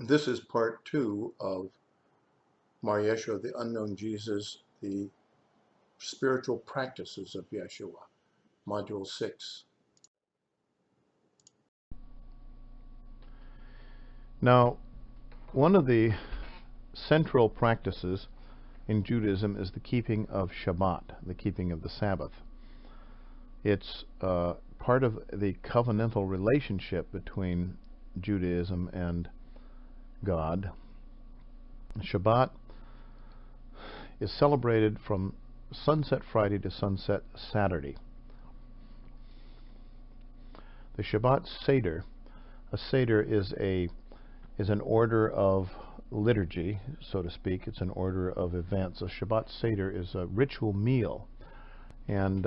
This is part 2 of Mar Yeshua, the Unknown Jesus, the Spiritual Practices of Yeshua, Module 6. Now, one of the central practices in Judaism is the keeping of Shabbat, the keeping of the Sabbath. It's part of the covenantal relationship between Judaism and God. Shabbat is celebrated from sunset Friday to sunset Saturday. The Shabbat Seder, a Seder is an order of liturgy, so to speak. It's an order of events. A Shabbat Seder is a ritual meal, and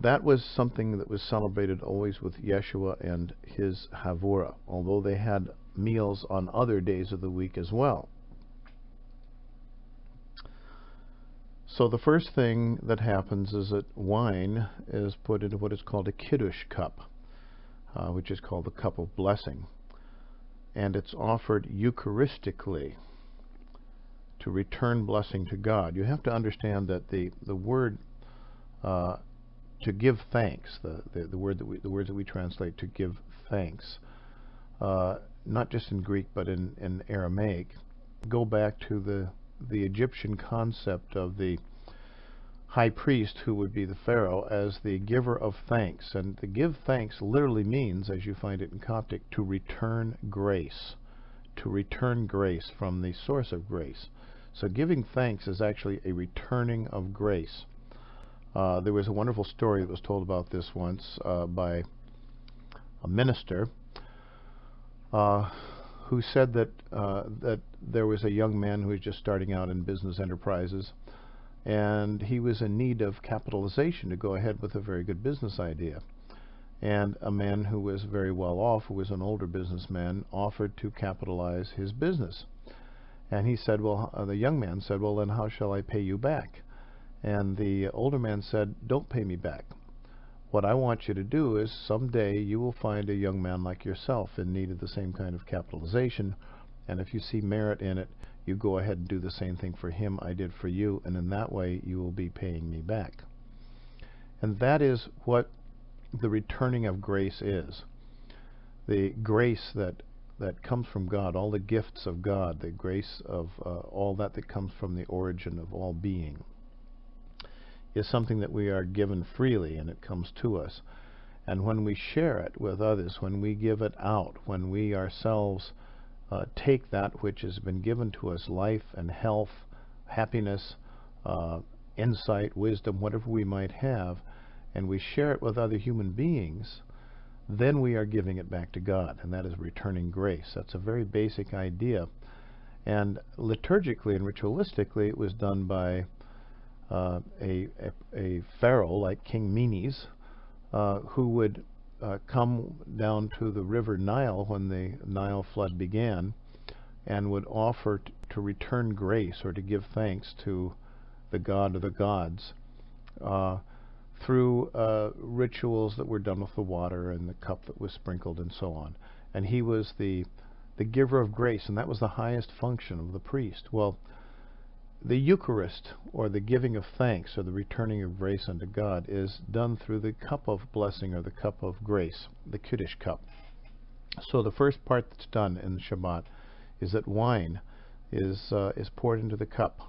that was something that was celebrated always with Yeshua and his Havurah, although they had meals on other days of the week as well. So the first thing that happens is that wine is put into what is called a Kiddush cup, which is called the cup of blessing. And it's offered Eucharistically to return blessing to God. You have to understand that the word to give thanks, the words that we translate to give thanks, not just in Greek but in Aramaic, go back to the Egyptian concept of the high priest, who would be the Pharaoh, as the giver of thanks. And to give thanks literally means, as you find it in Coptic, to return grace, from the source of grace. So giving thanks is actually a returning of grace. There was a wonderful story that was told about this once by a minister who said that there was a young man who was just starting out in business enterprises, and he was in need of capitalization to go ahead with a very good business idea. And a man who was very well off, who was an older businessman, offered to capitalize his business. And he said, well, the young man said, well, then how shall I pay you back? And the older man said, don't pay me back. What I want you to do is someday you will find a young man like yourself in need of the same kind of capitalization, and if you see merit in it, you go ahead and do the same thing for him I did for you, and in that way you will be paying me back. And that is what the returning of grace is. The grace that comes from God, all the gifts of God, the grace of all that comes from the origin of all being, is something that we are given freely, and it comes to us. And when we share it with others, when we give it out, when we ourselves take that which has been given to us, life and health, happiness, insight, wisdom, whatever we might have, and we share it with other human beings, then we are giving it back to God, and that is returning grace. That's a very basic idea. And liturgically and ritualistically, it was done by a pharaoh like King Menes, who would come down to the river Nile when the Nile flood began, and would offer to return grace, or to give thanks to the god of the gods, through rituals that were done with the water and the cup that was sprinkled and so on. And he was the giver of grace, and that was the highest function of the priest. Well, the Eucharist, or the giving of thanks, or the returning of grace unto God, is done through the cup of blessing, or the cup of grace, the Kiddush cup. So the first part that's done in the Shabbat is that wine is poured into the cup,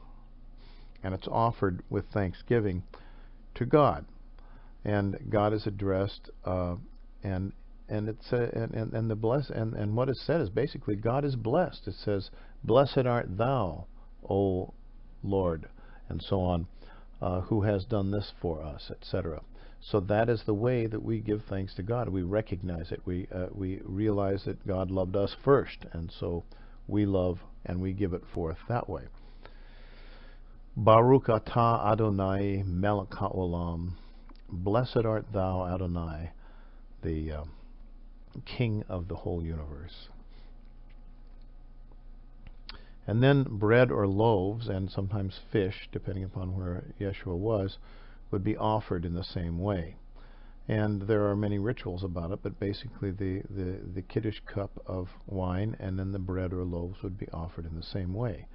and it's offered with thanksgiving to God, and God is addressed, and what is said is basically God is blessed. It says, "Blessed art thou, O Lord," and so on, who has done this for us, etc. So that is the way that we give thanks to God. We recognize it. We realize that God loved us first, and so we love and we give it forth that way. Baruch atah Adonai melech haolam. Blessed art thou, Adonai, the King of the whole universe. And then bread or loaves, and sometimes fish, depending upon where Yeshua was, would be offered in the same way. And there are many rituals about it, but basically the Kiddush cup of wine and then the bread or loaves would be offered in the same way.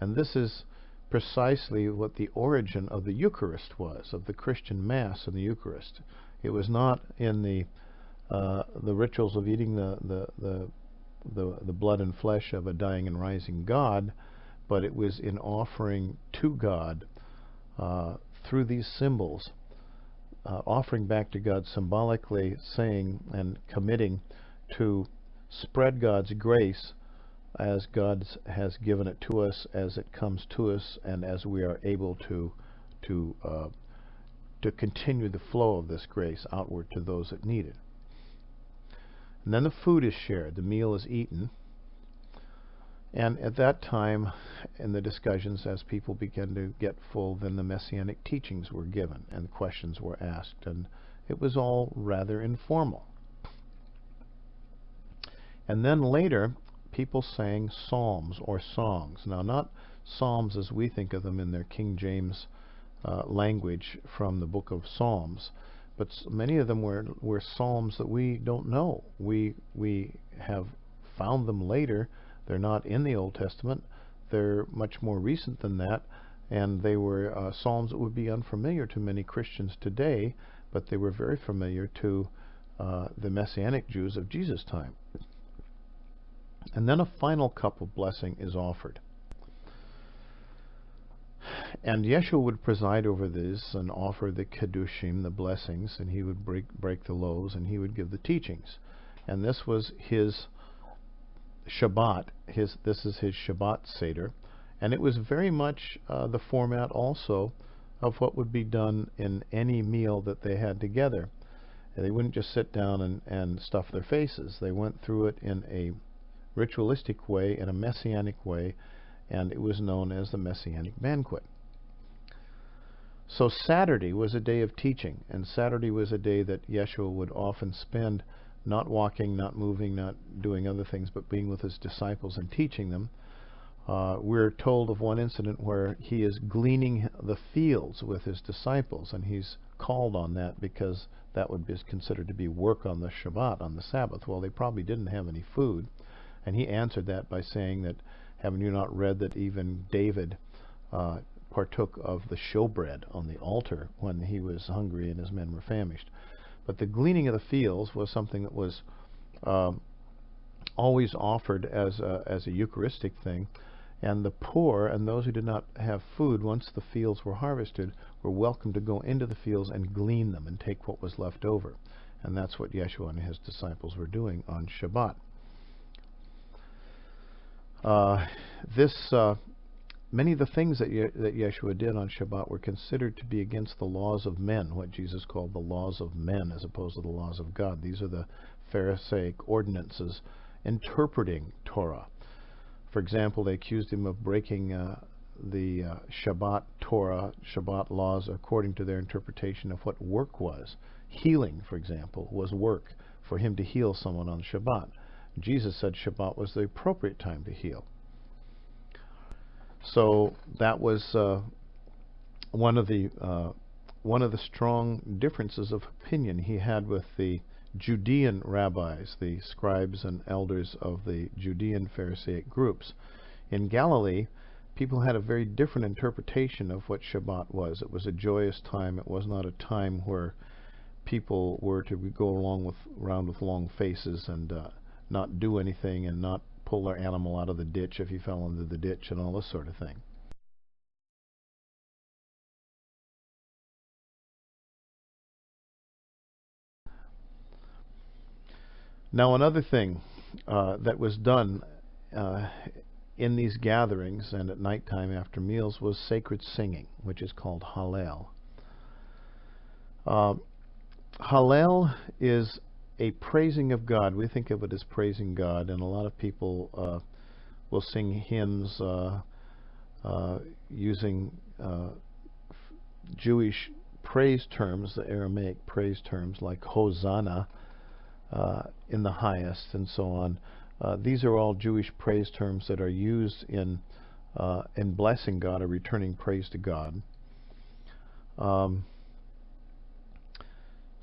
And this is precisely what the origin of the Eucharist was, of the Christian Mass and the Eucharist. It was not in the rituals of eating the blood and flesh of a dying and rising God, but it was in offering to God through these symbols, offering back to God symbolically, saying and committing to spread God's grace as God has given it to us, as it comes to us, and as we are able to continue the flow of this grace outward to those that need it. And then the food is shared, the meal is eaten. And at that time, in the discussions, as people began to get full, then the Messianic teachings were given and questions were asked, and it was all rather informal. And then later, people sang psalms or songs. Now, not psalms as we think of them in their King James language from the book of Psalms, but many of them were psalms that we don't know. We have found them later. They're not in the Old Testament. They're much more recent than that, and they were psalms that would be unfamiliar to many Christians today, but they were very familiar to the Messianic Jews of Jesus' time. And then a final cup of blessing is offered. And Yeshua would preside over this and offer the Kiddushim, the blessings, and he would break the loaves, and he would give the teachings. And this was his Shabbat. This is his Shabbat Seder. And it was very much the format also of what would be done in any meal that they had together. They wouldn't just sit down and stuff their faces. They went through it in a ritualistic way, in a messianic way, and it was known as the Messianic Banquet. So Saturday was a day of teaching, and Saturday was a day that Yeshua would often spend not walking, not moving, not doing other things, but being with his disciples and teaching them. We're told of one incident where he is gleaning the fields with his disciples, and he's called on that because that would be considered to be work on the Shabbat, on the Sabbath. Well, they probably didn't have any food, and he answered that by saying that, haven't you not read that even David partook of the showbread on the altar when he was hungry and his men were famished? But the gleaning of the fields was something that was always offered as a Eucharistic thing, and the poor and those who did not have food, once the fields were harvested, were welcome to go into the fields and glean them and take what was left over. And that's what Yeshua and his disciples were doing on Shabbat. Many of the things that Yeshua did on Shabbat were considered to be against the laws of men, what Jesus called the laws of men as opposed to the laws of God. These are the Pharisaic ordinances interpreting Torah. For example, they accused him of breaking the Shabbat Torah, Shabbat laws, according to their interpretation of what work was. Healing, for example, was work, for him to heal someone on Shabbat. Jesus said Shabbat was the appropriate time to heal. So that was one of the strong differences of opinion he had with the Judean rabbis, the scribes and elders of the Judean Pharisaic groups. In Galilee, people had a very different interpretation of what Shabbat was. It was a joyous time. It was not a time where people were to go around with long faces and not do anything and not pull their animal out of the ditch if he fell into the ditch and all this sort of thing. Now, another thing that was done in these gatherings and at nighttime after meals was sacred singing, which is called Hallel. Hallel is a praising of God. We think of it as praising God, and a lot of people will sing hymns using Jewish praise terms, the Aramaic praise terms like Hosanna in the highest and so on. These are all Jewish praise terms that are used in blessing God or returning praise to God.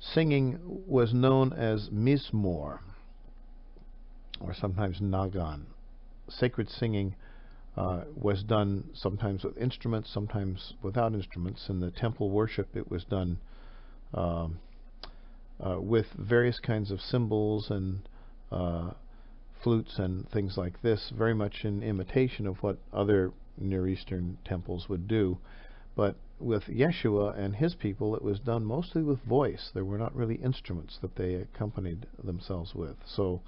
singing was known as mizmor, or sometimes nagan. Sacred singing was done sometimes with instruments, sometimes without instruments. In the temple worship, it was done with various kinds of cymbals and flutes and things like this, very much in imitation of what other Near Eastern temples would do. But with Yeshua and his people, it was done mostly with voice. There were not really instruments that they accompanied themselves with. So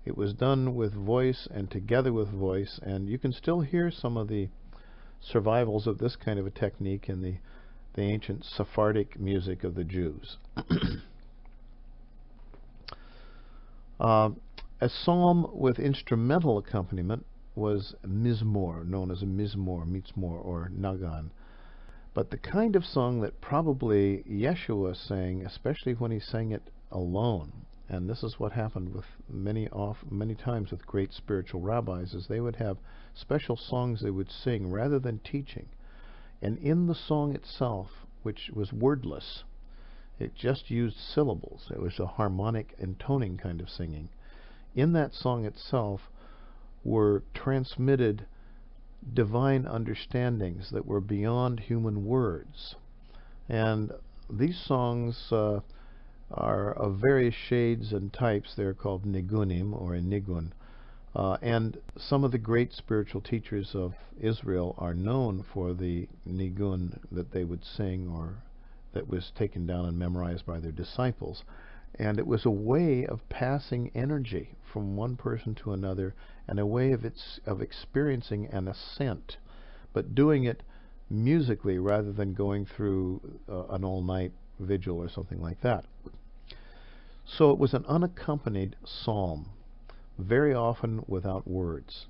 it was done with voice and together with voice, and you can still hear some of the survivals of this kind of a technique in the ancient Sephardic music of the Jews. A psalm with instrumental accompaniment was mizmor, known as a mizmor, or nagan. But the kind of song that probably Yeshua sang, especially when he sang it alone, and this is what happened with many times with great spiritual rabbis, is they would have special songs they would sing rather than teaching. And in the song itself, which was wordless, it just used syllables. It was a harmonic intoning kind of singing. In that song itself were transmitted divine understandings that were beyond human words. And these songs are of various shades and types. They're called nigunim, or a nigun. And some of the great spiritual teachers of Israel are known for the nigun that they would sing, or that was taken down and memorized by their disciples. And it was a way of passing energy from one person to another, and a way of experiencing an ascent, but doing it musically rather than going through an all-night vigil or something like that. So it was an unaccompanied psalm, very often without words.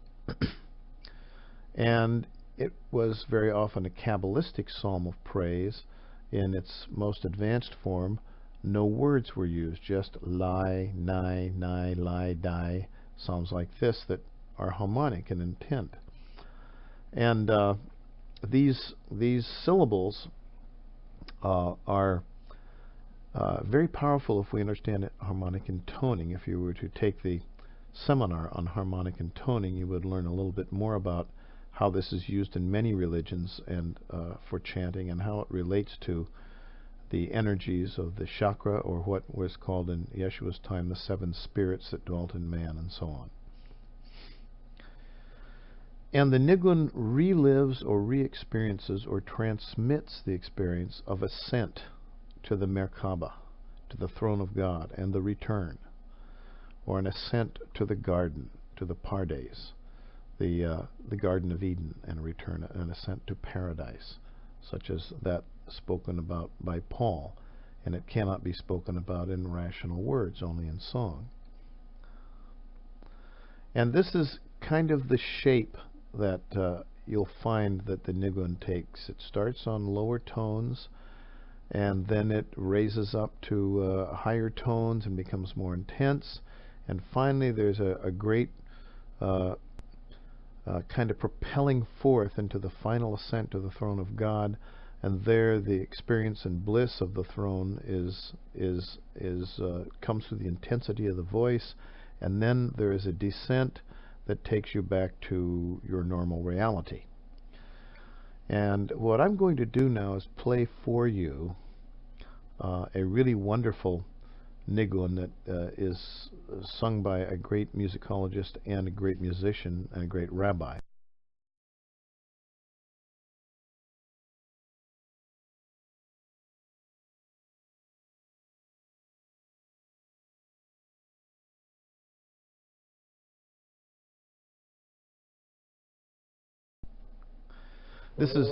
And it was very often a Kabbalistic psalm of praise. In its most advanced form, no words were used, just lie, nai, nai, lie, die, sounds like this that are harmonic in intent. And these syllables are very powerful if we understand harmonic intoning. If you were to take the seminar on harmonic intoning, you would learn a little bit more about how this is used in many religions and for chanting, and how it relates to the energies of the chakra, or what was called in Yeshua's time the 7 spirits that dwelt in man, and so on. And the nigun relives or re-experiences or transmits the experience of ascent to the Merkaba, to the throne of God, and the return, or an ascent to the garden, to the Pardes, the Garden of Eden, and a return, an ascent to paradise, such as that spoken about by Paul, and it cannot be spoken about in rational words, only in song. And this is kind of the shape that you'll find that the nigun takes. It starts on lower tones, and then it raises up to higher tones and becomes more intense, and finally there's a great kind of propelling forth into the final ascent to the throne of God. And there, the experience and bliss of the throne comes through the intensity of the voice, and then there is a descent that takes you back to your normal reality. And what I'm going to do now is play for you a really wonderful nigun that is sung by a great musicologist and a great musician and a great rabbi. This is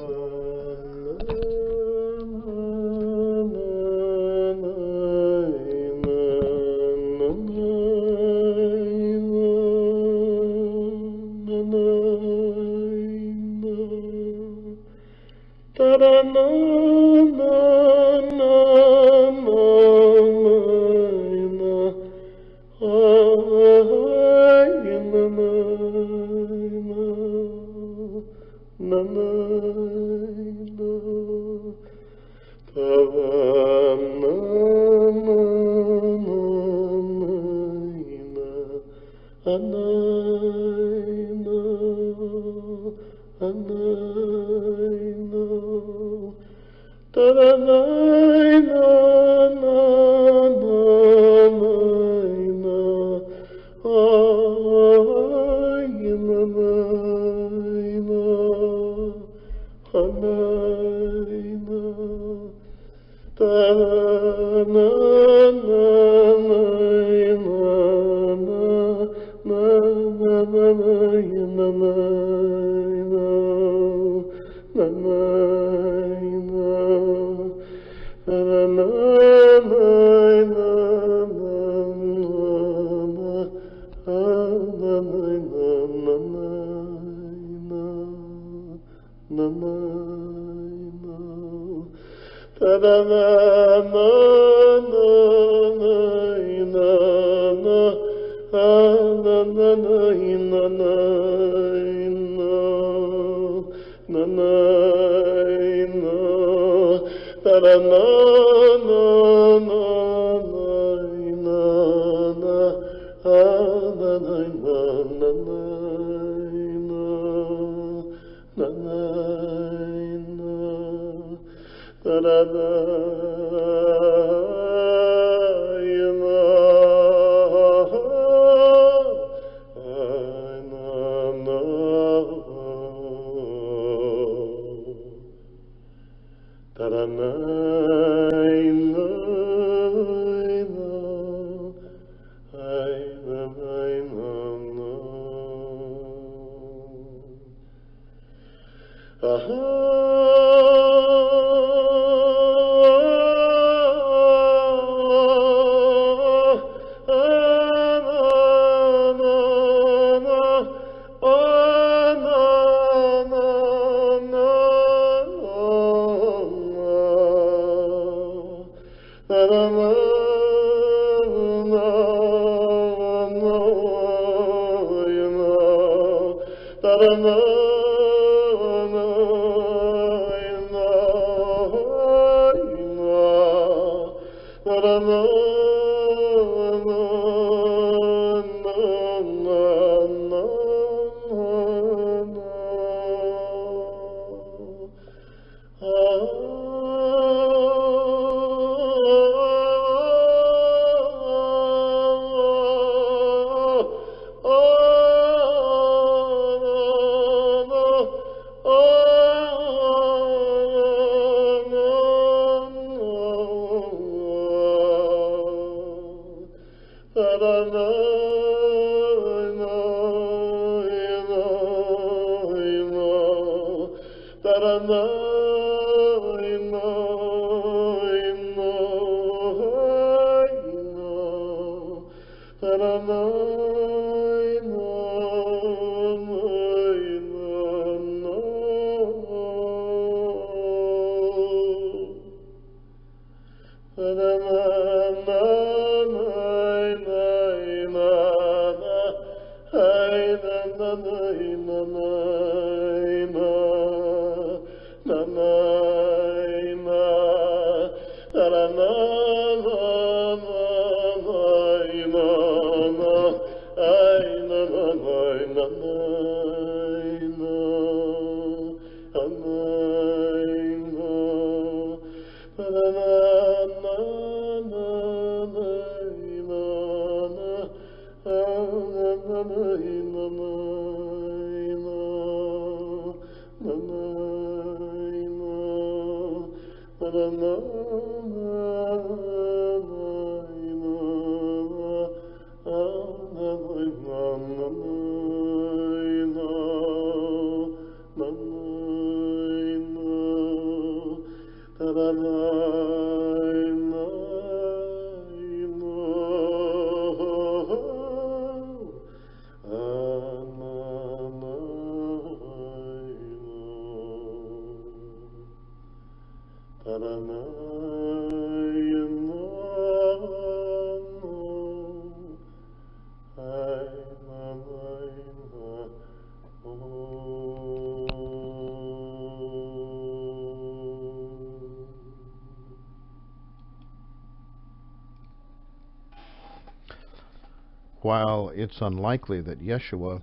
While it's unlikely that Yeshua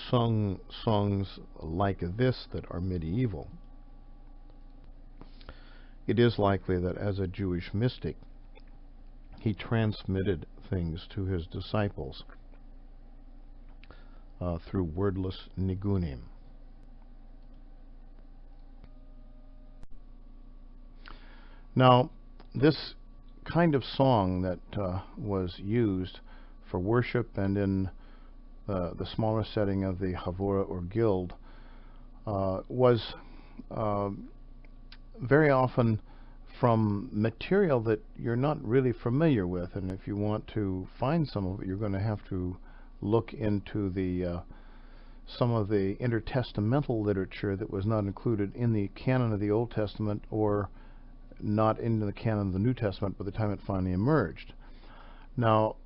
sung songs like this that are medieval, it is likely that as a Jewish mystic, he transmitted things to his disciples through wordless nigunim. Now, this kind of song that was used for worship and in the smaller setting of the Havurah or guild was very often from material that you're not really familiar with, and if you want to find some of it, you're going to have to look into the some of the intertestamental literature that was not included in the canon of the Old Testament or not into the canon of the New Testament by the time it finally emerged. Now,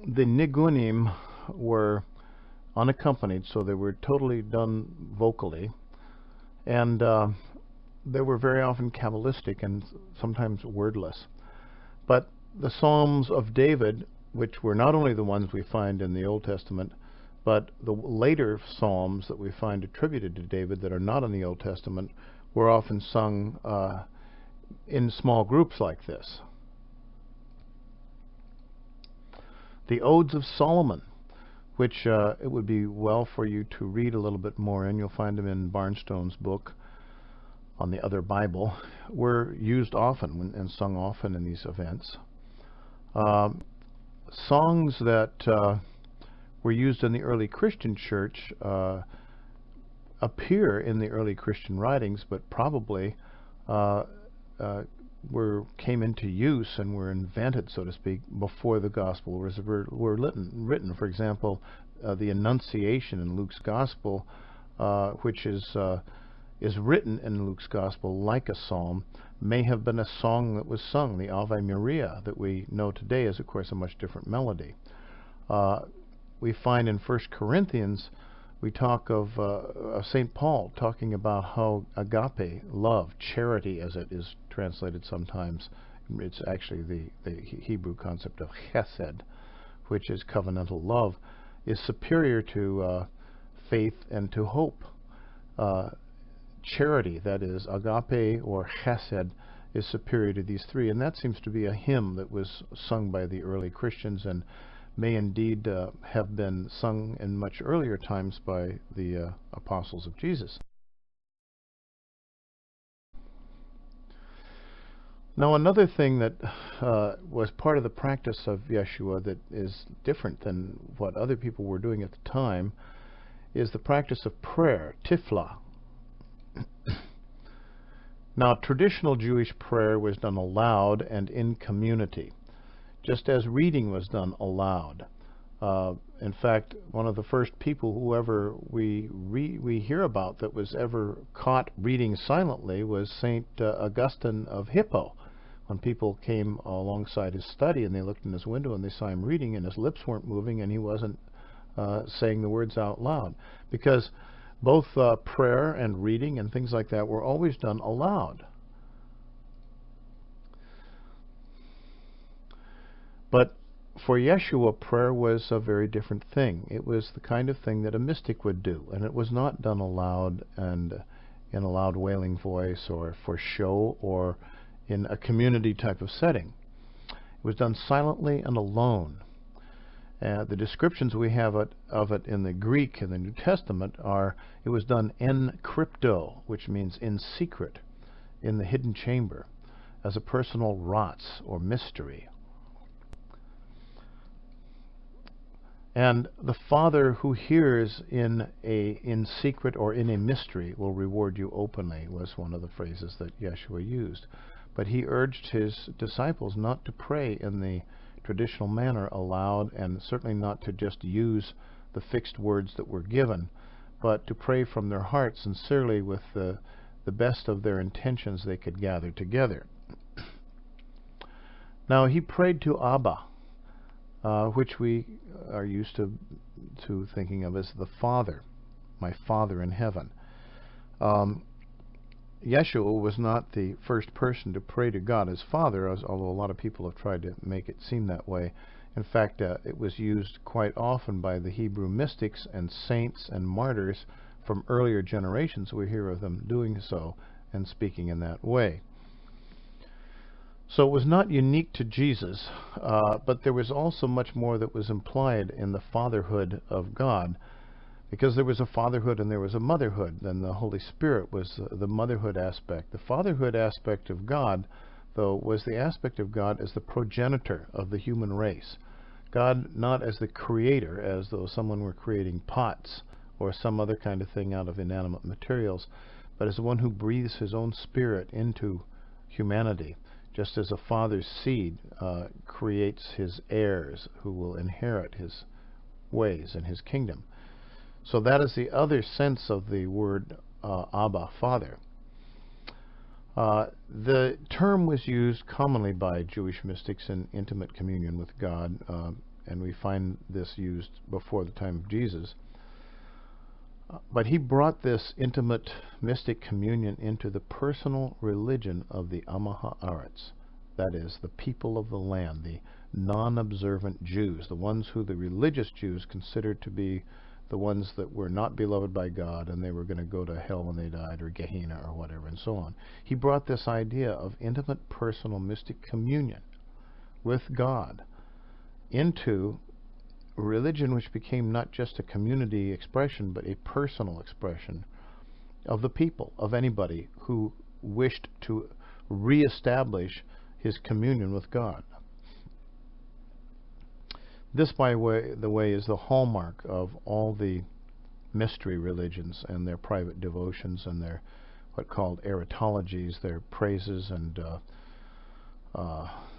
the nigunim were unaccompanied, so they were totally done vocally, and they were very often Kabbalistic and sometimes wordless. But the Psalms of David, which were not only the ones we find in the Old Testament, but the later Psalms that we find attributed to David that are not in the Old Testament, were often sung in small groups like this. The Odes of Solomon, which it would be well for you to read a little bit more in, you'll find them in Barnstone's book on the Other Bible, were used often and sung often in these events. Songs that were used in the early Christian church appear in the early Christian writings, but probably came into use and were invented, so to speak, before the gospel were written. For example, the Annunciation in Luke's gospel, which is written in Luke's gospel like a psalm, may have been a song that was sung. The Ave Maria that we know today is, of course, a much different melody. We find in 1 Corinthians, we talk of St. Paul talking about how agape, love, charity, as it is translated sometimes, it's actually the Hebrew concept of chesed, which is covenantal love, is superior to faith and to hope. Charity, that is, agape or chesed, is superior to these three, and that seems to be a hymn that was sung by the early Christians and may indeed have been sung in much earlier times by the apostles of Jesus. Now, another thing that was part of the practice of Yeshua that is different than what other people were doing at the time is the practice of prayer, Tiphlah. Now, traditional Jewish prayer was done aloud and in community, just as reading was done aloud. In fact, one of the first people who ever we hear about that was ever caught reading silently was St. Augustine of Hippo. When people came alongside his study and they looked in his window and they saw him reading and his lips weren't moving and he wasn't saying the words out loud, because both prayer and reading and things like that were always done aloud. But for Yeshua, prayer was a very different thing. It was the kind of thing that a mystic would do, and it was not done aloud and in a loud wailing voice or for show or in a community type of setting. It was done silently and alone. The descriptions we have of it in the Greek in the New Testament are, it was done en crypto, which means in secret, in the hidden chamber, as a personal rotz or mystery. And the Father who hears in secret or in a mystery will reward you openly, was one of the phrases that Yeshua used. But he urged his disciples not to pray in the traditional manner aloud, and certainly not to just use the fixed words that were given, but to pray from their heart sincerely with the best of their intentions they could gather together. Now, he prayed to Abba, which we are used to thinking of as the Father, my Father in heaven. Yeshua was not the first person to pray to God as Father, although a lot of people have tried to make it seem that way. In fact, it was used quite often by the Hebrew mystics and saints and martyrs from earlier generations. We hear of them doing so and speaking in that way. So it was not unique to Jesus, but there was also much more that was implied in the fatherhood of God, because there was a fatherhood and there was a motherhood. Then the Holy Spirit was the motherhood aspect. The fatherhood aspect of God, though, was the aspect of God as the progenitor of the human race. God not as the creator, as though someone were creating pots or some other kind of thing out of inanimate materials, but as the one who breathes his own spirit into humanity, just as a father's seed creates his heirs who will inherit his ways and his kingdom. So that is the other sense of the word Abba, Father. The term was used commonly by Jewish mystics in intimate communion with God, and we find this used before the time of Jesus. But he brought this intimate mystic communion into the personal religion of the Am Haaretz, that is, the people of the land, the non-observant Jews, the ones who the religious Jews considered to be the ones that were not beloved by God and they were going to go to hell when they died, or Gehenna, or whatever, and so on. He brought this idea of intimate, personal, mystic communion with God into religion, which became not just a community expression, but a personal expression of the people, of anybody who wished to reestablish his communion with God. This, by the way, is the hallmark of all the mystery religions and their private devotions and their what called eritologies, their praises and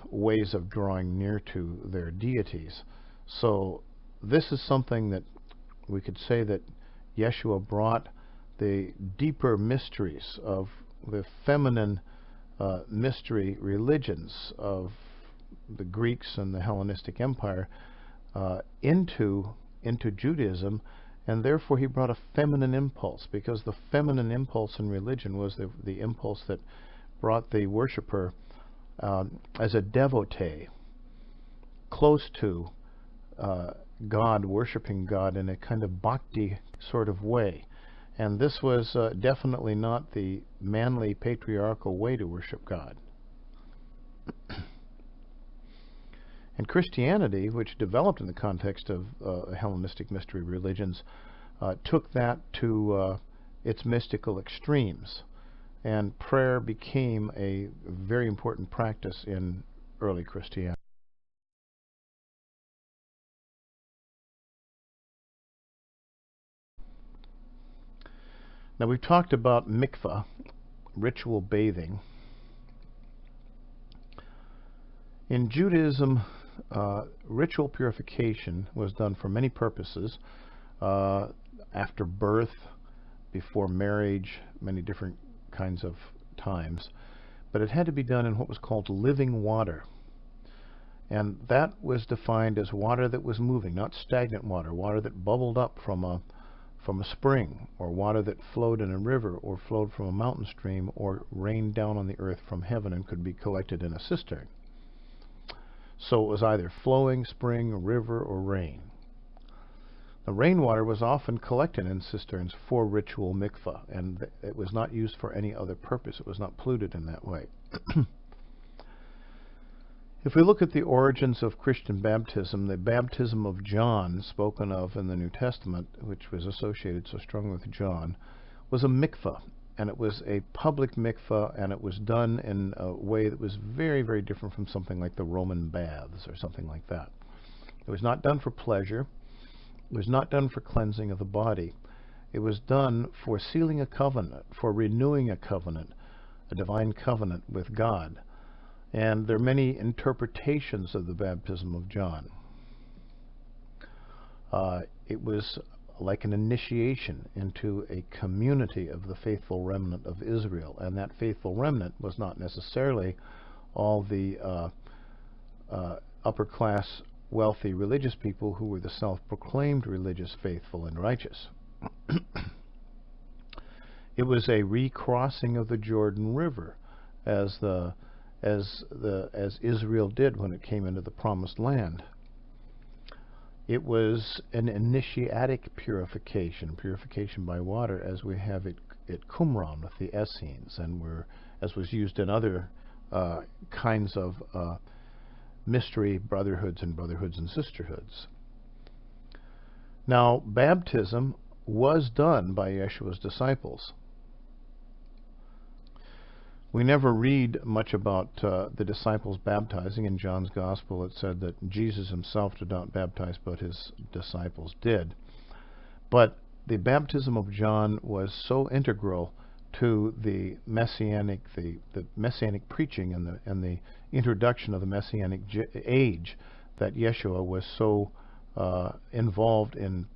ways of drawing near to their deities. So this is something that we could say that Yeshua brought the deeper mysteries of the feminine mystery religions of the Greeks and the Hellenistic Empire into Judaism, and therefore he brought a feminine impulse, because the feminine impulse in religion was the impulse that brought the worshiper as a devotee close to God, worshiping God in a kind of bhakti sort of way. And this was definitely not the manly patriarchal way to worship God. And Christianity, which developed in the context of Hellenistic mystery religions, took that to its mystical extremes, and prayer became a very important practice in early Christianity. Now, we've talked about mikvah, ritual bathing. In Judaism, ritual purification was done for many purposes, after birth, before marriage, many different kinds of times, but it had to be done in what was called living water. And that was defined as water that was moving, not stagnant water, water that bubbled up from a spring, or water that flowed in a river, or flowed from a mountain stream, or rained down on the earth from heaven and could be collected in a cistern. So it was either flowing spring, river, or rain. The rainwater was often collected in cisterns for ritual mikvah, and it was not used for any other purpose. It was not polluted in that way. If we look at the origins of Christian baptism, the baptism of John, spoken of in the New Testament, which was associated so strongly with John, was a mikvah, and it was a public mikvah, and it was done in a way that was very, very different from something like the Roman baths or something like that. It was not done for pleasure. It was not done for cleansing of the body. It was done for sealing a covenant, for renewing a covenant, a divine covenant with God. And there are many interpretations of the baptism of John. It was like an initiation into a community of the faithful remnant of Israel, and that faithful remnant was not necessarily all the upper class, wealthy religious people who were the self-proclaimed religious, faithful, and righteous. It was a recrossing of the Jordan River, as Israel did when it came into the Promised Land. It was an initiatic purification, purification by water, as we have it at Qumran with the Essenes, and as was used in other kinds of mystery brotherhoods and sisterhoods. Now, baptism was done by Yeshua's disciples. We never read much about the disciples baptizing. In John's Gospel it said that Jesus himself did not baptize, but his disciples did. But the baptism of John was so integral to the messianic preaching and the introduction of the messianic age that Yeshua was so involved in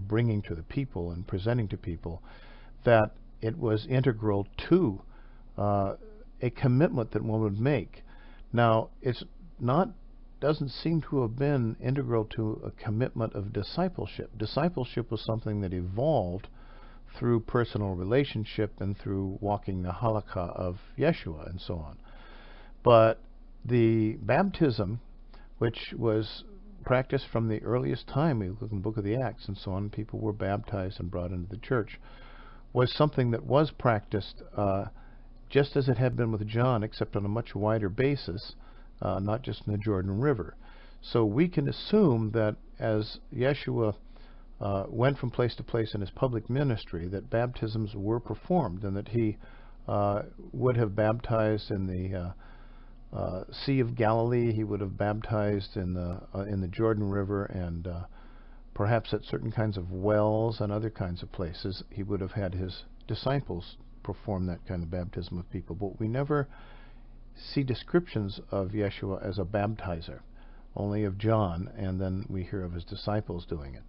bringing to the people and presenting to people, that it was integral to a commitment that one would make. Now, doesn't seem to have been integral to a commitment of discipleship. Discipleship was something that evolved through personal relationship and through walking the halakha of Yeshua and so on. But the baptism, which was practiced from the earliest time, we look in the book of the Acts and so on, people were baptized and brought into the church, was something that was practiced just as it had been with John, except on a much wider basis, not just in the Jordan River. So we can assume that as Yeshua went from place to place in his public ministry, that baptisms were performed, and that he would have baptized in the Sea of Galilee, he would have baptized in the Jordan River, and perhaps at certain kinds of wells and other kinds of places he would have had his disciples perform that kind of baptism of people. But we never see descriptions of Yeshua as a baptizer, only of John, and then we hear of his disciples doing it.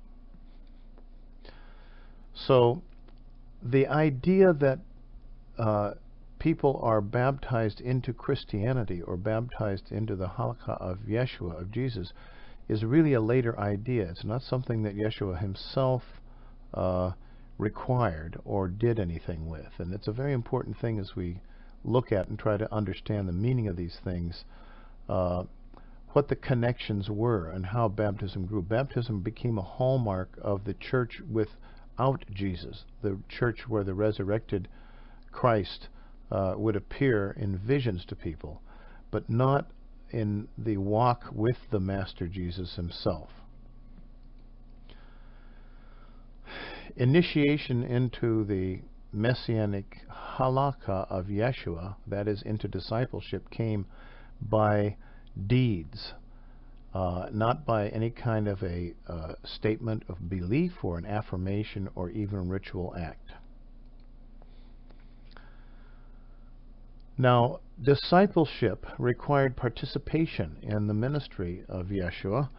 So the idea that people are baptized into Christianity or baptized into the halakha of Yeshua, of Jesus, is really a later idea. It's not something that Yeshua himself required or did anything with. And it's a very important thing as we look at and try to understand the meaning of these things, what the connections were and how baptism grew. Baptism became a hallmark of the church without Jesus, the church where the resurrected Christ would appear in visions to people, but not in the walk with the Master Jesus himself. Initiation into the messianic halakha of Yeshua, that is, into discipleship, came by deeds, not by any kind of a statement of belief or an affirmation or even a ritual act. Now, discipleship required participation in the ministry of Yeshua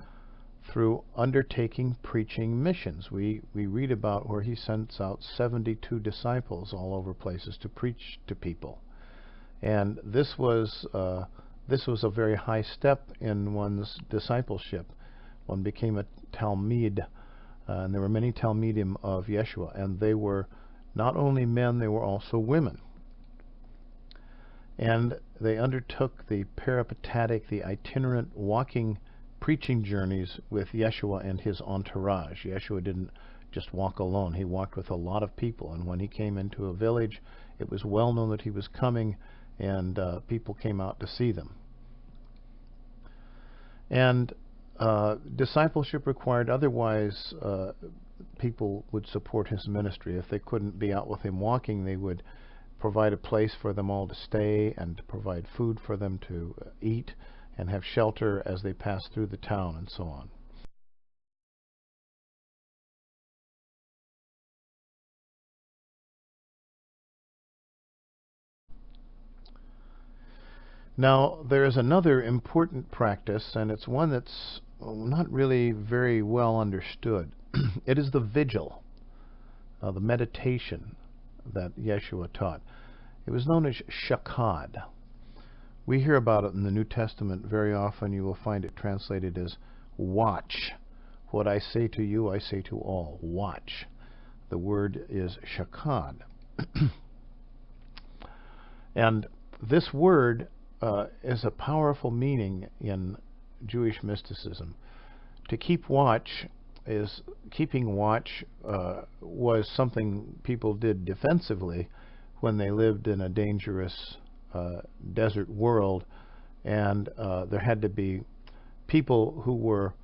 through undertaking preaching missions. We read about where he sends out 72 disciples all over places to preach to people. And this was a very high step in one's discipleship. One became a talmid, and there were many talmidim of Yeshua, and they were not only men, they were also women. And they undertook the peripatetic, the itinerant walking preaching journeys with Yeshua and his entourage. Yeshua didn't just walk alone. He walked with a lot of people, and when he came into a village, it was well known that he was coming, and people came out to see them. And discipleship required, otherwise people would support his ministry. If they couldn't be out with him walking, they would provide a place for them all to stay and to provide food for them to eat and have shelter as they passed through the town and so on. Now, there is another important practice, and it's one that's not really very well understood. It is the vigil, the meditation that Yeshua taught. It was known as Shaqad. We hear about it in the New Testament very often. You will find it translated as watch. What I say to you, I say to all. Watch. The word is Shaqad. And this word is a powerful meaning in Jewish mysticism. To keep watch was something people did defensively when they lived in a dangerous desert world, and there had to be people who were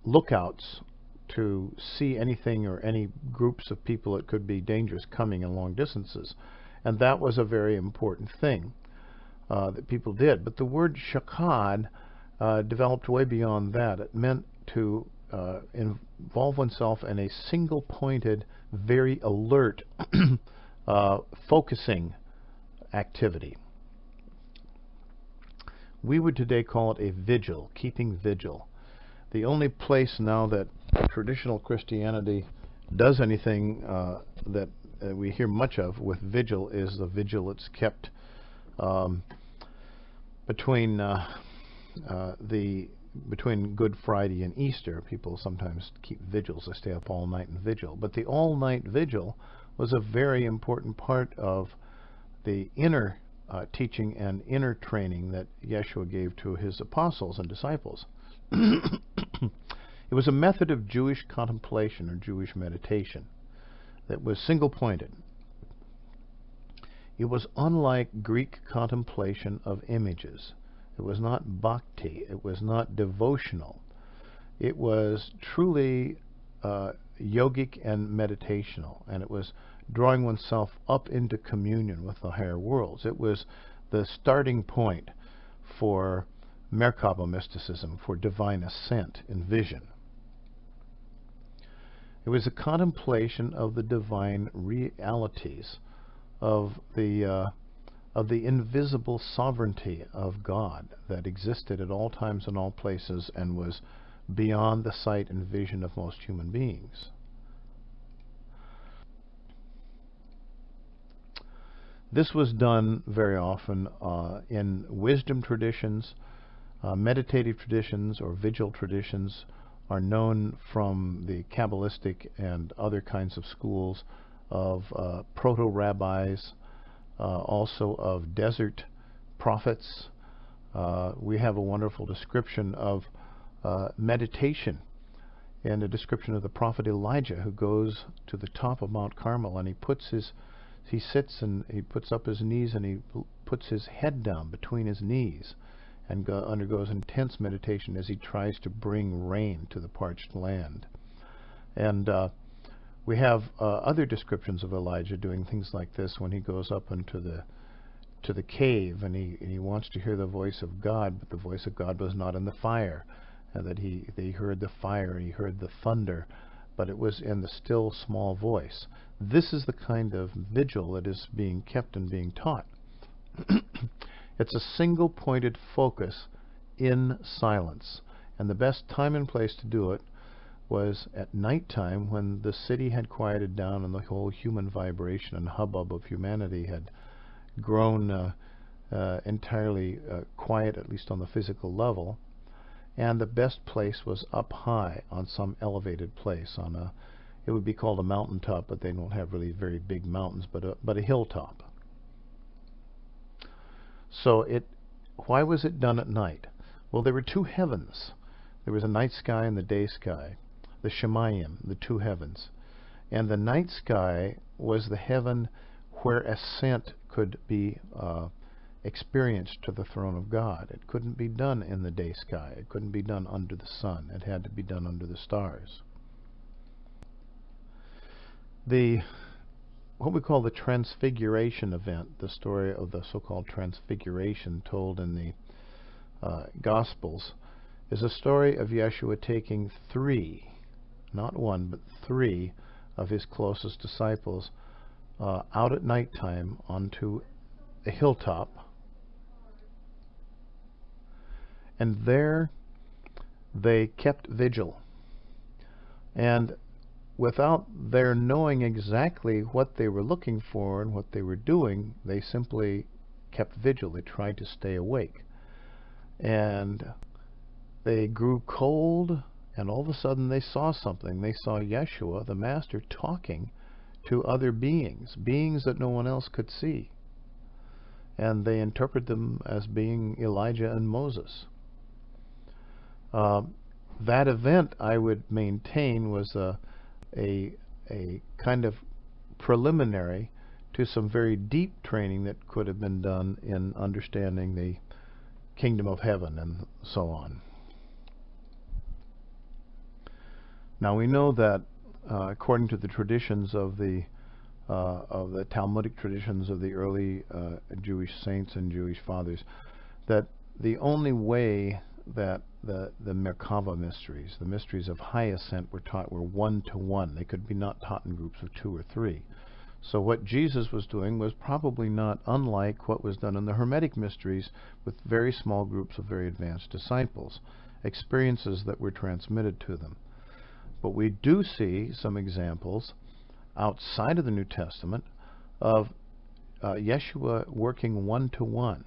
lookouts to see anything or any groups of people that could be dangerous coming in long distances. And that was a very important thing that people did. But the word Shaqad developed way beyond that. It meant to involve oneself in a single-pointed, very alert, focusing activity. We would today call it a vigil, keeping vigil. The only place now that traditional Christianity does anything that we hear much of with vigil is the vigil that's kept between Good Friday and Easter. People sometimes keep vigils. They stay up all night in vigil. But the all-night vigil was a very important part of the inner teaching and inner training that Yeshua gave to his apostles and disciples. It was a method of Jewish contemplation or Jewish meditation that was single-pointed. It was unlike Greek contemplation of images. It was not bhakti. It was not devotional. It was truly yogic and meditational, and it was drawing oneself up into communion with the higher worlds. It was the starting point for Merkaba mysticism, for divine ascent in vision. It was a contemplation of the divine realities of the invisible sovereignty of God that existed at all times and all places and was beyond the sight and vision of most human beings. This was done very often in wisdom traditions. Meditative traditions or vigil traditions are known from the Kabbalistic and other kinds of schools of proto-rabbis, also of desert prophets. We have a wonderful description of meditation and a description of the prophet Elijah, who goes to the top of Mount Carmel and he sits and he puts up his knees and he puts his head down between his knees and undergoes intense meditation as he tries to bring rain to the parched land. And we have other descriptions of Elijah doing things like this when he goes up into the cave and he wants to hear the voice of God, but the voice of God was not in the fire, and that he heard the fire, he heard the thunder, but it was in the still small voice. This is the kind of vigil that is being kept and being taught. It's a single-pointed focus in silence, and the best time and place to do it was at nighttime, when the city had quieted down and the whole human vibration and hubbub of humanity had grown entirely quiet, at least on the physical level. And the best place was up high on some elevated place it would be called a mountaintop, but they don't have really very big mountains, but a hilltop. So why was it done at night? Well, there were two heavens. There was a night sky and the day sky, the Shemayim, the two heavens. And the night sky was the heaven where ascent could be experienced to the throne of God. It couldn't be done in the day sky. It couldn't be done under the sun. It had to be done under the stars. What we call the Transfiguration event, the story of the so-called Transfiguration told in the Gospels, is a story of Yeshua taking three, not one, but three of his closest disciples out at nighttime onto a hilltop. And there they kept vigil. And without their knowing exactly what they were looking for and what they were doing, they simply kept vigil. They tried to stay awake. And they grew cold, and all of a sudden they saw something. They saw Yeshua, the Master, talking to other beings that no one else could see. And they interpret them as being Elijah and Moses. that event, I would maintain, was a kind of preliminary to some very deep training that could have been done in understanding the kingdom of heaven and so on. Now we know that according to the traditions of the Talmudic traditions of the early Jewish saints and Jewish fathers, that the only way that the Merkava mysteries, the mysteries of high ascent, were taught were one-to-one. They could be not taught in groups of 2 or 3. So what Jesus was doing was probably not unlike what was done in the Hermetic mysteries with very small groups of very advanced disciples, experiences that were transmitted to them. But we do see some examples outside of the New Testament of Yeshua working one-to-one.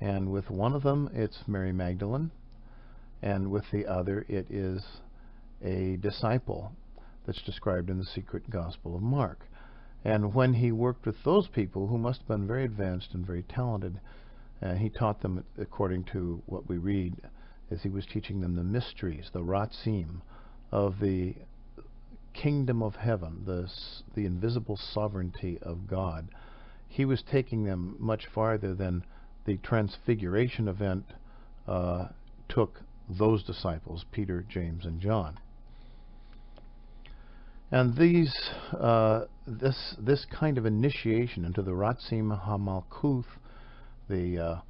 And with one of them, it's Mary Magdalene, and with the other, it is a disciple that's described in the secret Gospel of Mark. And when he worked with those people, who must have been very advanced and very talented, he taught them, according to what we read, as he was teaching them the mysteries, the ratzim, of the kingdom of heaven, the invisible sovereignty of God. He was taking them much farther than the transfiguration event took those disciples, Peter, James, and John. And this kind of initiation into the Ratzim HaMalkuth, the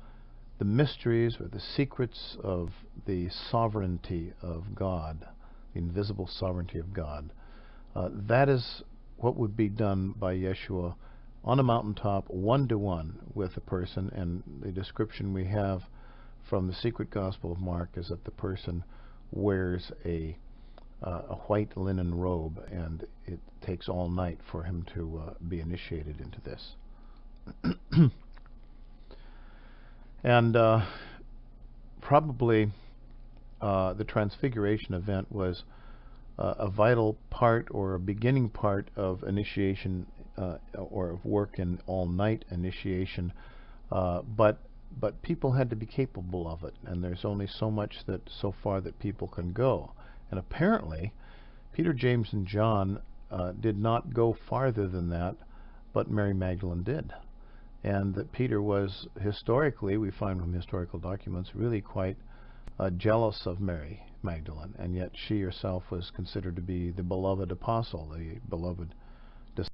mysteries or the secrets of the sovereignty of God, the invisible sovereignty of God, that is what would be done by Yeshua on a mountaintop, one-to-one with a person. And the description we have from the secret Gospel of Mark is that the person wears a white linen robe, and it takes all night for him to be initiated into this. And probably the Transfiguration event was a vital part or a beginning part of initiation or of work in all-night initiation, but people had to be capable of it, and there's only so far that people can go. And apparently, Peter, James, and John did not go farther than that, but Mary Magdalene did. And that Peter was, historically, we find from historical documents, really quite jealous of Mary Magdalene, and yet she herself was considered to be the beloved apostle, the beloved disciple.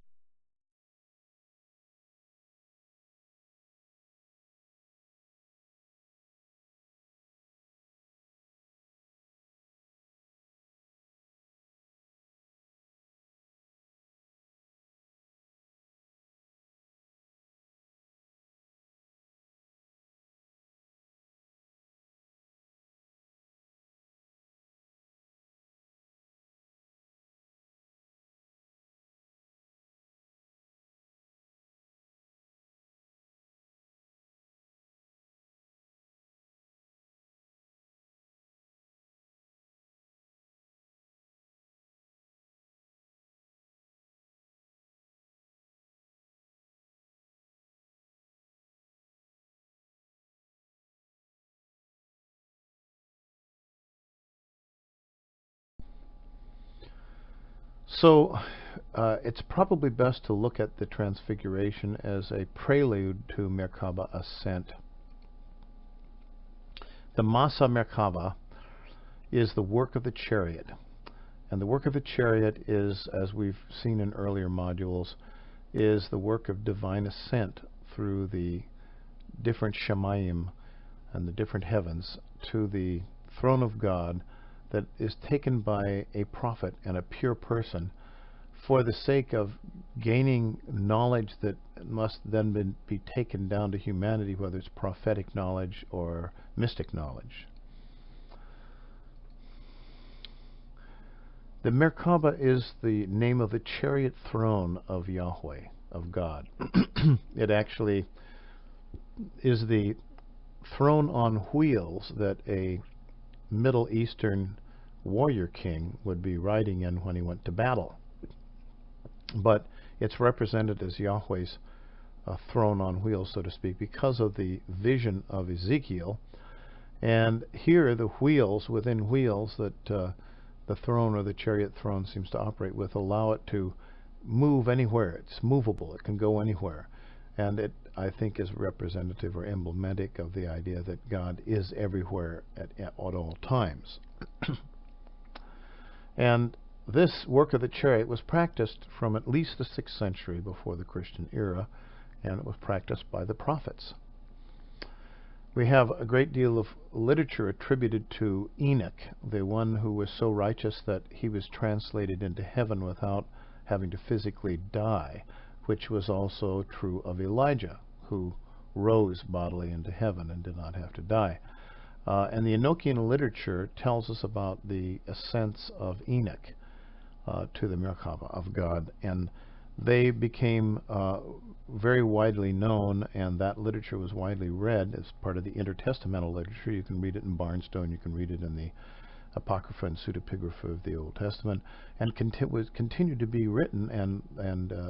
So it's probably best to look at the Transfiguration as a prelude to Merkava ascent. The Masa Merkava is the work of the chariot. And the work of the chariot is, as we've seen in earlier modules, is the work of divine ascent through the different Shemayim and the different heavens to the throne of God, that is taken by a prophet and a pure person for the sake of gaining knowledge that must then be taken down to humanity, whether it's prophetic knowledge or mystic knowledge. The Merkava is the name of the chariot throne of Yahweh, of God. It actually is the throne on wheels that a Middle Eastern warrior king would be riding in when he went to battle. But it's represented as Yahweh's throne on wheels, so to speak, because of the vision of Ezekiel. And here the wheels within wheels that the throne or the chariot throne seems to operate with allow it to move anywhere. It's movable. It can go anywhere. And it, I think, is representative or emblematic of the idea that God is everywhere at all times. And this work of the chariot was practiced from at least the 6th century before the Christian era, and it was practiced by the prophets. We have a great deal of literature attributed to Enoch, the one who was so righteous that he was translated into heaven without having to physically die, which was also true of Elijah, who rose bodily into heaven and did not have to die. And the Enochian literature tells us about the ascents of Enoch to the Merkaba of God, and they became very widely known, and that literature was widely read as part of the intertestamental literature. You can read it in Barnstone, you can read it in the Apocrypha and Pseudepigrapha of the Old Testament, and continued to be written, and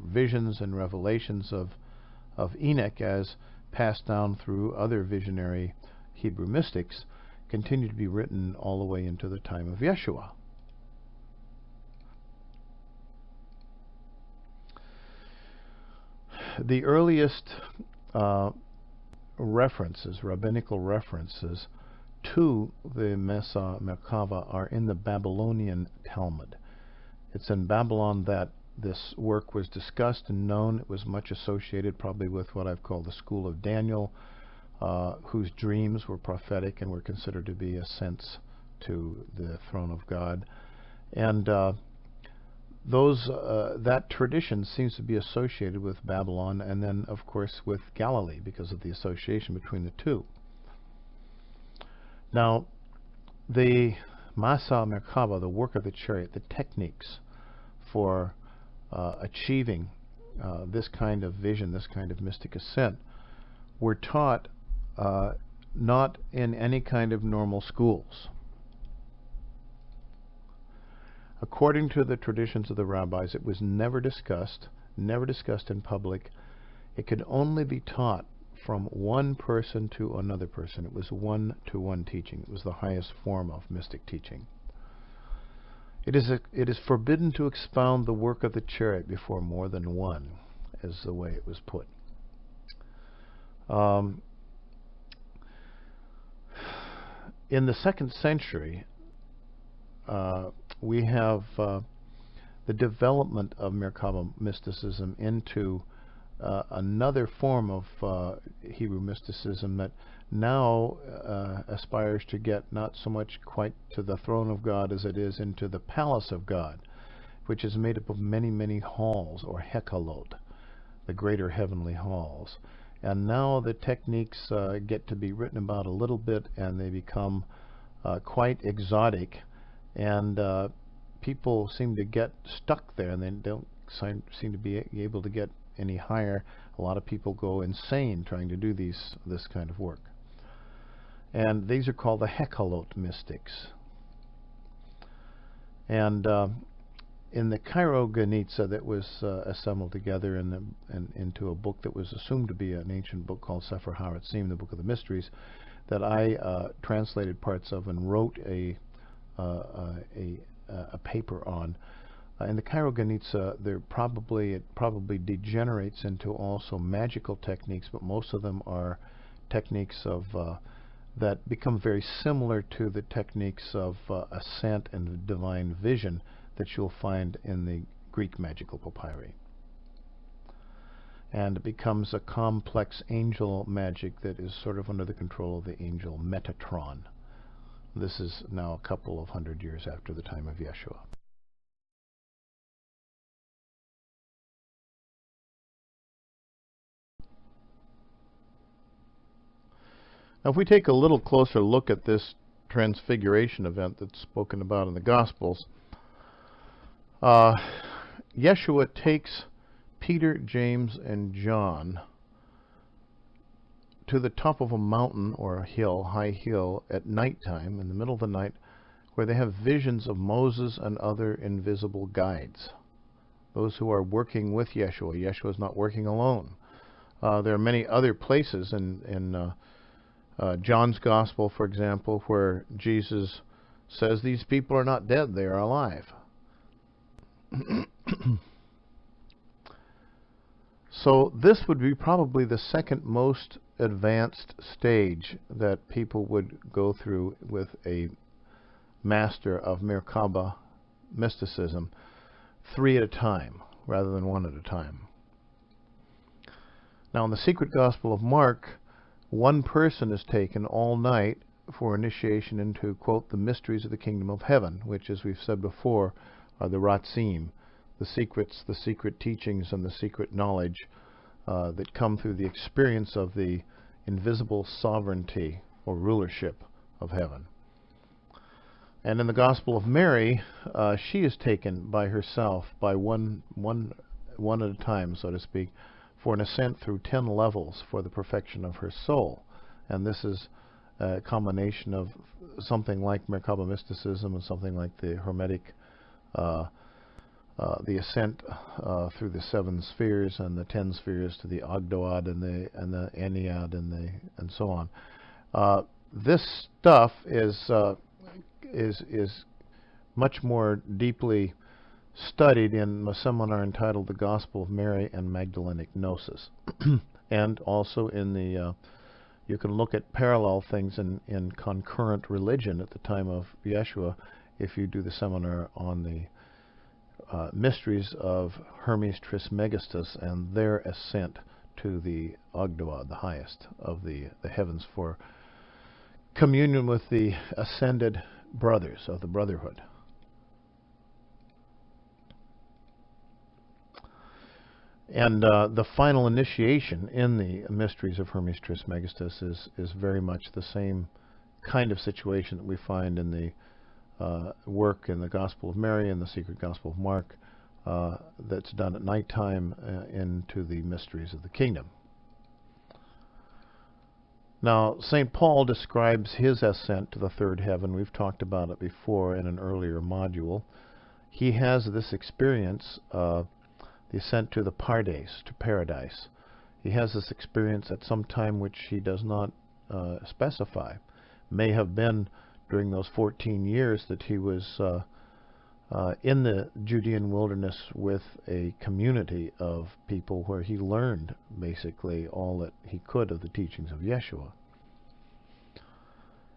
visions and revelations of Enoch, as passed down through other visionary Hebrew mystics, continue to be written all the way into the time of Yeshua. The earliest references, rabbinical references, to the Mesa Merkava are in the Babylonian Talmud. It's in Babylon that this work was discussed and known. It was much associated probably with what I've called the school of Daniel, whose dreams were prophetic and were considered to be ascents to the throne of God. And that tradition seems to be associated with Babylon, and then of course with Galilee, because of the association between the two. Now, the Masa Merkava, the work of the chariot, the techniques for achieving this kind of vision, this kind of mystic ascent, were taught not in any kind of normal schools. According to the traditions of the rabbis, it was never discussed in public. It could only be taught from one person to another person. It was one-to-one teaching. It was the highest form of mystic teaching. It is forbidden to expound the work of the chariot before more than one, is the way it was put. In the 2nd century, we have the development of Merkaba mysticism into another form of Hebrew mysticism that now aspires to get not so much quite to the throne of God as it is into the palace of God, which is made up of many, many halls, or hekalot, the greater heavenly halls. And now the techniques get to be written about a little bit, and they become quite exotic, and people seem to get stuck there, and they don't seem to be able to get any higher. A lot of people go insane trying to do this kind of work. And these are called the Hekalot mystics. And in the Cairo Ganitza that was assembled together into a book that was assumed to be an ancient book called Sefer Haratzim, the Book of the Mysteries, that I translated parts of and wrote a paper on. In the Cairo Ganitza, it probably degenerates into also magical techniques, but most of them are techniques of that become very similar to the techniques of ascent and divine vision that you'll find in the Greek magical papyri. And it becomes a complex angel magic that is sort of under the control of the angel Metatron. This is now a couple of hundred years after the time of Yeshua. Now, if we take a little closer look at this transfiguration event that's spoken about in the Gospels, Yeshua takes Peter, James, and John to the top of a mountain or a hill, high hill, at nighttime, in the middle of the night, where they have visions of Moses and other invisible guides, those who are working with Yeshua. Yeshua is not working alone. There are many other places in John's Gospel, for example, where Jesus says these people are not dead, they are alive. So this would be probably the second most advanced stage that people would go through with a master of Merkaba mysticism, 3 at a time rather than 1 at a time. Now in the secret Gospel of Mark, one person is taken all night for initiation into, quote, the mysteries of the kingdom of heaven, which, as we've said before, are the Ratzim, the secrets, the secret teachings, and the secret knowledge that come through the experience of the invisible sovereignty or rulership of heaven. And in the Gospel of Mary, she is taken by herself, by one at a time, so to speak, for an ascent through 10 levels for the perfection of her soul. And this is a combination of something like Merkaba mysticism and something like the Hermetic, the ascent through the 7 spheres and the 10 spheres to the Ogdoad and the Ennead and so on. This stuff is much more deeply studied in a seminar entitled The Gospel of Mary and Magdalenic Gnosis. And also in the, you can look at parallel things in concurrent religion at the time of Yeshua if you do the seminar on the mysteries of Hermes Trismegistus and their ascent to the Ogdoad, the highest of the heavens, for communion with the ascended brothers of the brotherhood. And the final initiation in the mysteries of Hermes Trismegistus is very much the same kind of situation that we find in the work in the Gospel of Mary and the secret Gospel of Mark that's done at nighttime into the mysteries of the kingdom. Now, St. Paul describes his ascent to the third heaven. We've talked about it before in an earlier module. He has this experience, the ascent to the Pardes, to paradise. He has this experience at some time which he does not specify. May have been during those 14 years that he was in the Judean wilderness with a community of people where he learned basically all that he could of the teachings of Yeshua.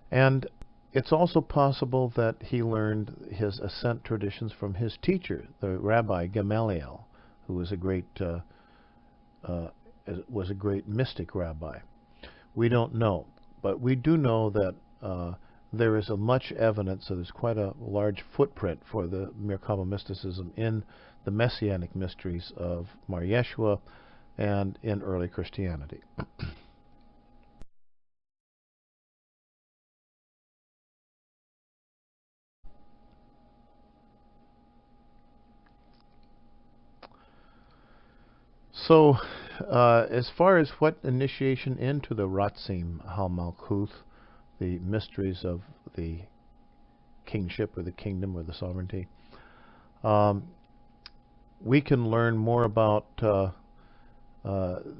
And it's also possible that he learned his ascent traditions from his teacher, the Rabbi Gamaliel, who was a great mystic rabbi. We don't know, but we do know that there is much evidence, so there's quite a large footprint for the Merkaba mysticism in the Messianic mysteries of Mar Yeshua and in early Christianity. So, as far as what initiation into the Ratzim HaMalkuth, the mysteries of the kingship or the kingdom or the sovereignty, we can learn more about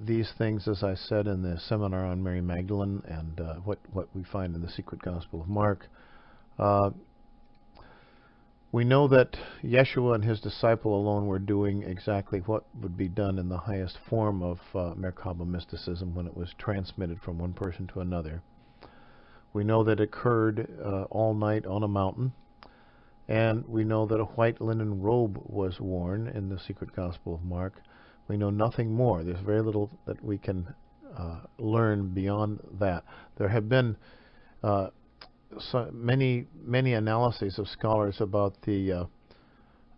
these things, as I said, in the seminar on Mary Magdalene and what we find in the secret Gospel of Mark. We know that Yeshua and his disciple alone were doing exactly what would be done in the highest form of Merkaba mysticism when it was transmitted from one person to another. We know that it occurred all night on a mountain, and we know that a white linen robe was worn in the secret Gospel of Mark. We know nothing more. There's very little that we can learn beyond that. There have been so many analyses of scholars about the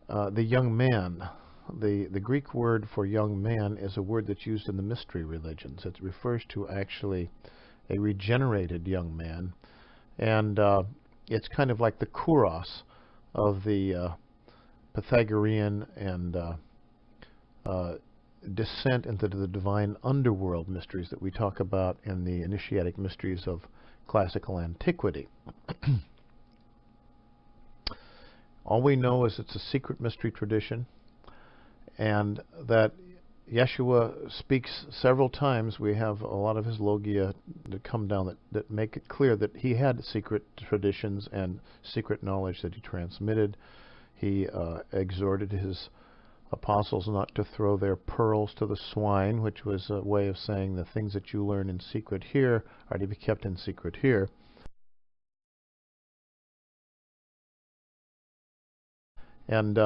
young man. The Greek word for young man is a word that's used in the mystery religions. It refers to actually a regenerated young man, and it's kind of like the kouros of the Pythagorean and descent into the divine underworld mysteries that we talk about in the initiatic mysteries of classical antiquity. All we know is it's a secret mystery tradition, and that Yeshua speaks several times. We have a lot of his logia that come down that make it clear that he had secret traditions and secret knowledge that he transmitted. He exhorted his apostles not to throw their pearls to the swine, which was a way of saying the things that you learn in secret here are to be kept in secret here. And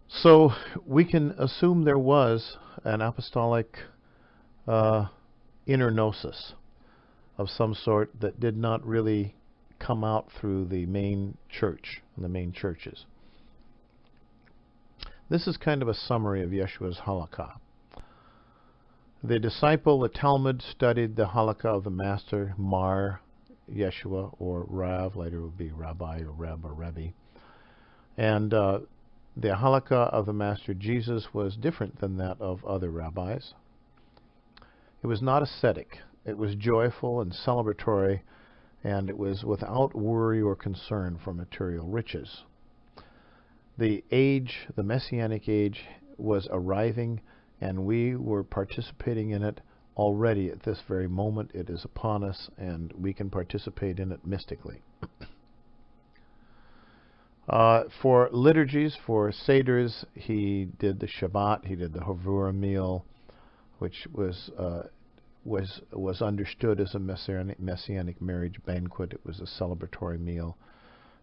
so we can assume there was an apostolic inner gnosis of some sort that did not really come out through the main church and the main churches. This is kind of a summary of Yeshua's halakha. The disciple, the Talmud, studied the halakha of the master, Mar Yeshua, or Rav, later it would be Rabbi or Reb or Rebbe. And the halakha of the master Jesus was different than that of other rabbis. It was not ascetic. It was joyful and celebratory, and it was without worry or concern for material riches. The age, the Messianic age, was arriving, and we were participating in it already at this very moment. It is upon us, and we can participate in it mystically. For liturgies, for Seders, he did the Shabbat, he did the Havurah meal, which was understood as a messianic marriage banquet. It was a celebratory meal.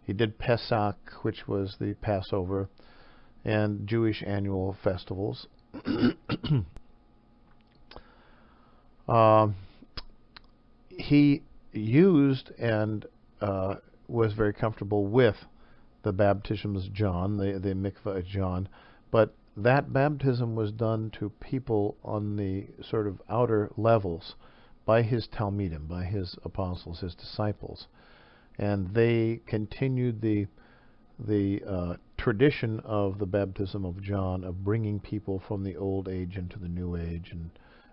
He did Pesach, which was the Passover, and Jewish annual festivals. He used and was very comfortable with the baptisms of John, the mikvah of John, but that baptism was done to people on the sort of outer levels by his Talmidim, by his apostles, his disciples. And they continued the tradition of the baptism of John, of bringing people from the old age into the new age and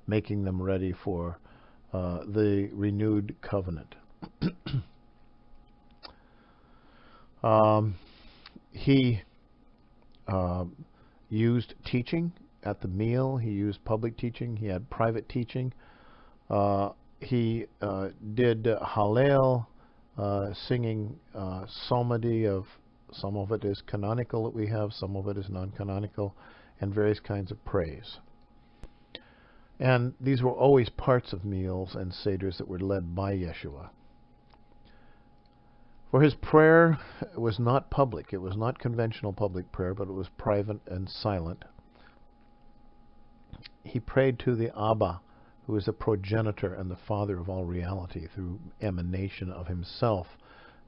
making them ready for the renewed covenant. He used teaching at the meal. He used public teaching. He had private teaching. He did Hallel, singing psalmody. Of some of it is canonical that we have, some of it is non-canonical, and various kinds of praise. And these were always parts of meals and seders that were led by Yeshua. For his prayer, it was not public. It was not conventional public prayer, but it was private and silent. He prayed to the Abba, who is the progenitor and the father of all reality, through emanation of himself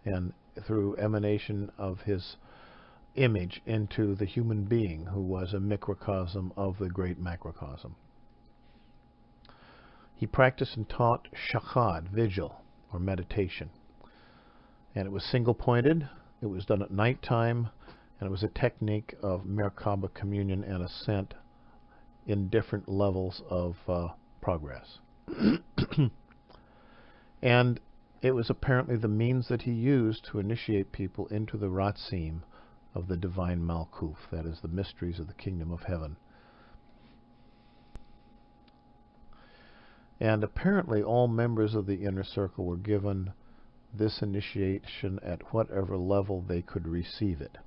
and through emanation of his image into the human being, who was a microcosm of the great macrocosm. He practiced and taught Shaqad, vigil, or meditation. And it was single-pointed, it was done at nighttime, and it was a technique of Merkaba communion and ascent in different levels of progress. And it was apparently the means that he used to initiate people into the Ratzim of the divine Malkuth, that is, the mysteries of the kingdom of heaven. And apparently all members of the inner circle were given this initiation at whatever level they could receive it.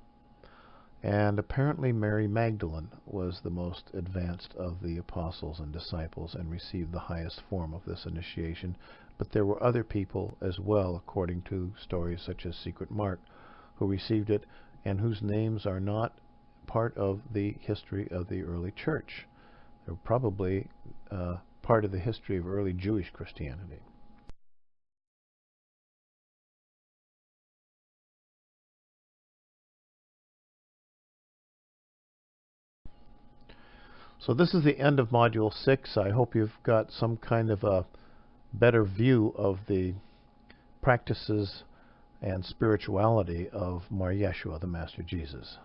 And apparently Mary Magdalene was the most advanced of the apostles and disciples and received the highest form of this initiation. But there were other people as well, according to stories such as Secret Mark, who received it and whose names are not part of the history of the early church. They're probably part of the history of early Jewish Christianity. So this is the end of Module 6. I hope you've got some kind of a better view of the practices and spirituality of Mar Yeshua, the Master Jesus.